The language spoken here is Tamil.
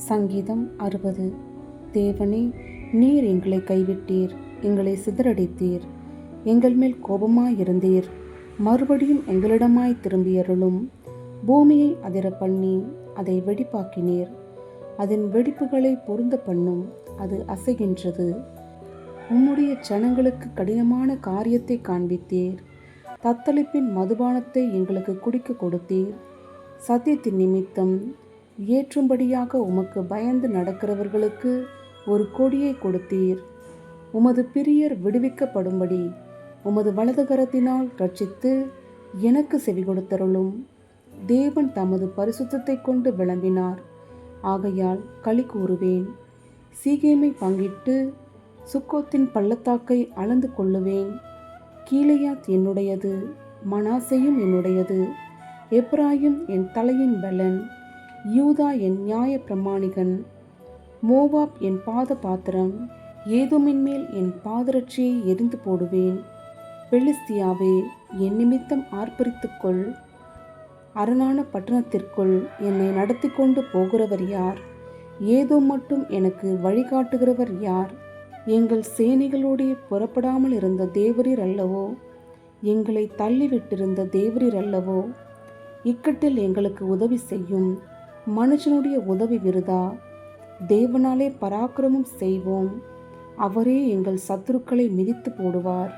சங்கீதம் 60. தேவனே, நீர் எங்களை கைவிட்டீர், எங்களை சிதறடித்தீர், எங்கள் மேல் கோபமாயிருந்தீர். மறுபடியும் எங்களிடமாய் திரும்பியருளும். பூமியை அதிர பண்ணி அதை வெடிப்பாக்கினீர். அதன் வெடிப்புகளை பொருந்த பண்ணும், அது அசைகின்றது. உம்முடைய ஜனங்களுக்கு கடினமான காரியத்தை காண்பித்தீர். தத்தளிப்பின் மதுபானத்தை எங்களுக்கு குடிக்க கொடுத்தீர். சத்தியத்தின் நிமித்தம் ஏற்றும்படியாக உமக்கு பயந்து நடக்கிறவர்களுக்கு ஒரு கொடியை கொடுத்தீர். உமது பிரியர் விடுவிக்கப்படும்படி உமது வலதுகரத்தினால் ரட்சித்து எனக்கு செவி கொடுத்தருளும். தேவன் தமது பரிசுத்தத்தை கொண்டு விளம்பினார், ஆகையால் களி கூறுவேன். சீகேமை பங்கிட்டு சுக்கோத்தின் பள்ளத்தாக்கை அளந்து கொள்ளுவேன். கீலேயாத் என்னுடையது, மனாசேயும் என்னுடையது. எப்ராயிம் என் தலையின் பலன், யூதா என் நியாய பிரமாணிகன். மோவாப் என் பாத பாத்திரம், ஏதோமின் மேல் என் பாதரட்சியை எரிந்து போடுவேன். பெலிஸ்தியாவே, என் நிமித்தம் ஆர்ப்பரித்துக்கொள். அரணான பட்டணத்திற்குள் என்னை நடத்தி கொண்டு போகிறவர் யார்? ஏதோ மட்டும் எனக்கு வழிகாட்டுகிறவர் யார்? எங்கள் சேனைகளோடே புறப்படாமல் இருந்த தேவரீர் அல்லவோ? எங்களை தள்ளிவிட்டிருந்த தேவரீர் அல்லவோ? இக்கட்டில் எங்களுக்கு உதவி செய்யும். மனுஷனுடைய உதவி விருதா. தேவனாலே பராக்கிரமம் செய்வோம். அவரே எங்கள் சத்துருக்களை மிதித்து போடுவார்.